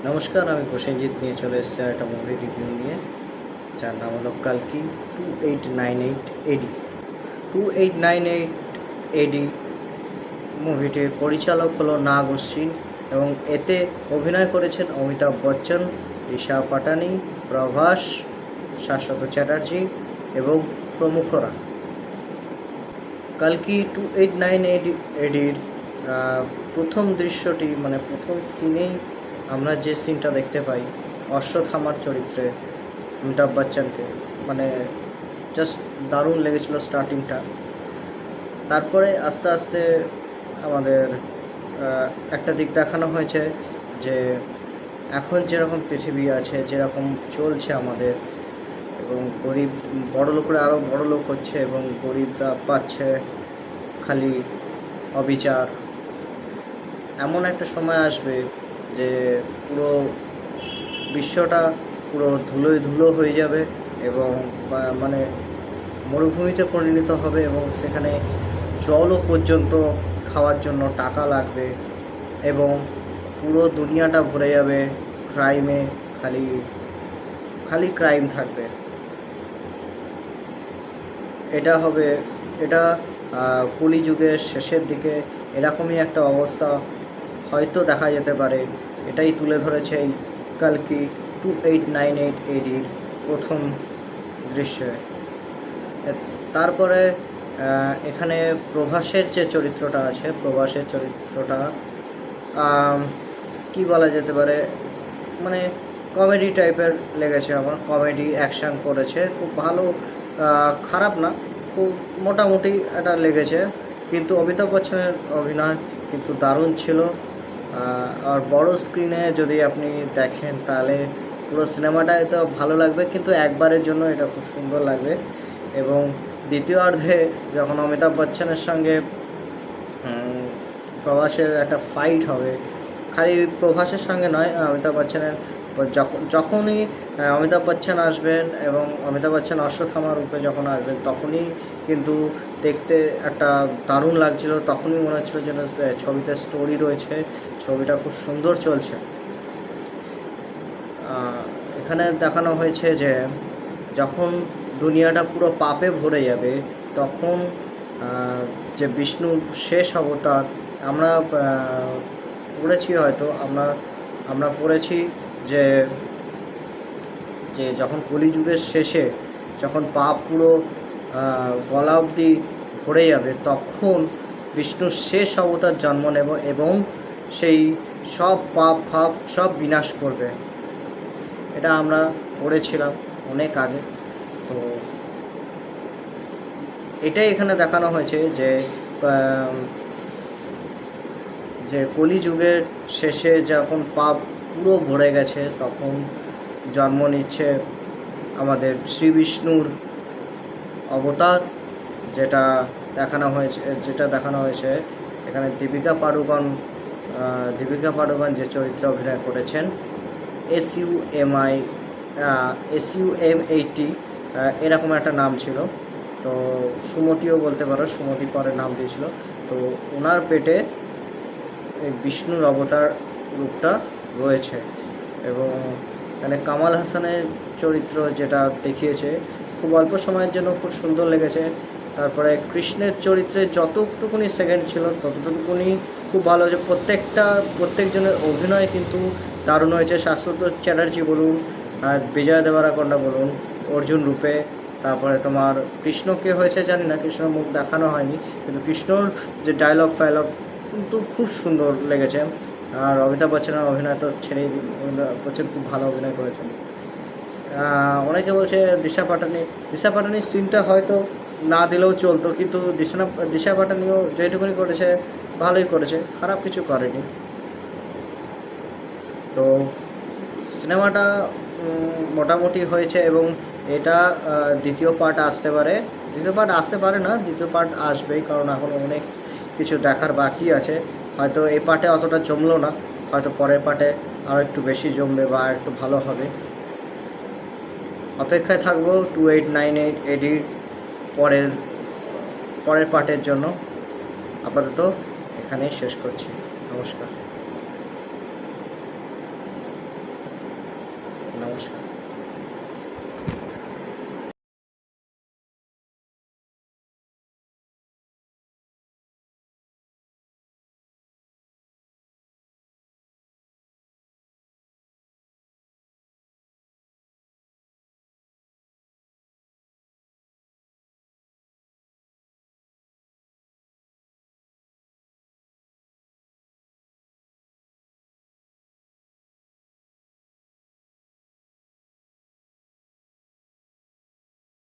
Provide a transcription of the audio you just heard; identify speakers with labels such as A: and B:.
A: নমস্কার, আমি প্রসেনজিৎ নিয়ে চলে এসেছি একটা মুভি রিভিউ নিয়ে, যার নাম হলো কালকি 2898 এডি। 2898 এডি মুভিটির পরিচালক হলো নাগ অশ্বিন এবং এতে অভিনয় করেছেন অমিতাভ বচ্চন, দিশা পাটানি, প্রভাস, শাশ্বত চ্যাটার্জি এবং প্রমুখরা। কালকি 2898 এডির প্রথম দৃশ্যটি মানে প্রথম সিনেই আমরা যে সিনটা দেখতে পাই অশ্বত্থামার চরিত্রে অমিতাভ বচ্চনকে, মানে জাস্ট দারুণ লেগেছিল স্টার্টিংটা। তারপরে আস্তে আস্তে আমাদের একটা দিক দেখানো হয়েছে যে এখন যেরকম পৃথিবী আছে, যেরকম চলছে আমাদের, এবং গরিব বড় লোকরা আরও বড় লোক হচ্ছে এবং গরিবরা পাচ্ছে খালি অবিচার। এমন একটা সময় আসবে যে পুরো বিশ্বটা পুরো ধুলোয় ধুলো হয়ে যাবে এবং মানে মরুভূমিতে পরিণত হবে এবং সেখানে জলও পর্যন্ত খাওয়ার জন্য টাকা লাগবে এবং পুরো দুনিয়াটা ভরে যাবে ক্রাইমে, খালি খালি ক্রাইম থাকবে। এটা কলিযুগের শেষের দিকে এরকমই একটা অবস্থা হয়তো দেখা যেতে পারে। এটাই তুলে ধরেছে এই কালকি 2898 এডির প্রথম দৃশ্যে। তারপরে এখানে প্রভাসের যে চরিত্রটা আছে, প্রভাসের চরিত্রটা কি বলা যেতে পারে, মানে কমেডি টাইপের লেগেছে আমার। কমেডি অ্যাকশান করেছে খুব ভালো, খারাপ না, খুব মোটামুটি এটা লেগেছে। কিন্তু অমিতাভ বচ্চনের অভিনয় কিন্তু দারুণ ছিল। আর বড় স্ক্রিনে যদি আপনি দেখেন তাহলে পুরো সিনেমাটাই তো ভালো লাগবে, কিন্তু একবারের জন্য এটা খুব সুন্দর লাগবে। এবং দ্বিতীয়ার্ধে যখন অমিতাভ বচ্চনের সঙ্গে প্রভাসের একটা ফাইট হবে, খালি প্রভাসের সঙ্গে নয়, অমিতাভ বচ্চনের যখনই অমিতাভ বচ্চন আসবেন এবং অমিতাভ বচ্চন অশ্বত্থামা রূপে যখন আসবেন তখনই কিন্তু দেখতে একটা দারুণ লাগছিল। তখনই মনে হচ্ছিল যেন ছবিতে স্টোরি রয়েছে, ছবিটা খুব সুন্দর চলছে। এখানে দেখানো হয়েছে যে যখন দুনিয়াটা পুরো পাপে ভরে যাবে তখন যে বিষ্ণুর শেষ অবতার, আমরা পড়েছি হয়তো আমরা পড়েছি যে যখন কলিযুগের শেষে যখন পাপ পুরো গলা অবধি ভরে যাবে তখন বিষ্ণুর শেষ অবতার জন্ম নেব এবং সেই সব পাপ ফাপ সব বিনাশ করবে। এটা আমরা পড়েছিলাম অনেক আগে। তো এটাই এখানে দেখানো হয়েছে যে কলিযুগের শেষে যখন পাপ পুরো ভরে গেছে তখন জন্ম নিচ্ছে আমাদের শ্রী বিষ্ণুর অবতার, যেটা দেখানো হয়েছে এখানে দীপিকা পাড়ুকন যে চরিত্রে অভিনয় করেছেন, SUM80 এরকম একটা নাম ছিল। তো সুমতিও বলতে পারো, সুমতি পরে নাম দিয়েছিল। তো ওনার পেটে এই বিষ্ণুর অবতার রূপটা রয়েছে। এবং এখানে কামাল হাসানের চরিত্র যেটা দেখিয়েছে খুব অল্প সময়ের জন্য খুব সুন্দর লেগেছে। তারপরে কৃষ্ণের চরিত্রে যতটুকুনি সেকেন্ড ছিল ততটুকুনি খুব ভালো হয়েছে। প্রত্যেকজনের অভিনয় কিন্তু দারুণ হয়েছে। শাশ্বত চ্যাটার্জি বলুন আর বিজয় দেবরাকোন্ডা বলুন অর্জুন রূপে। তারপরে তোমার কৃষ্ণকে হয়েছে জানি না, কৃষ্ণর মুখ দেখানো হয়নি, কিন্তু কৃষ্ণর যে ডায়লগ ফায়লগ কিন্তু খুব সুন্দর লেগেছে। আর অমিতাভ বচ্চনের অভিনয় তো ছেড়েই দিন, অমিতাভ বচ্চন খুব ভালো অভিনয় করেছেন। অনেকে বলছে দিশা পাটানির সিনটা হয়তো না দিলেও চলতো, কিন্তু দিশা পাটানিও যেটুকুনি করেছে ভালোই করেছে, খারাপ কিছু করেনি। তো সিনেমাটা মোটামুটি হয়েছে এবং এটা দ্বিতীয় পার্ট আসতে পারে না, দ্বিতীয় পার্ট আসবেই, কারণ এখন অনেক কিছু দেখার বাকি আছে। হয়তো এই পার্টে অতটা জমলো না, হয়তো পরের পার্টে আরও একটু বেশি জমবে বা একটু ভালো হবে। অপেক্ষায় থাকবো 2898 এডির পরের পার্টের জন্য। আপাতত এখানেই শেষ করছি। নমস্কার। নমস্কার।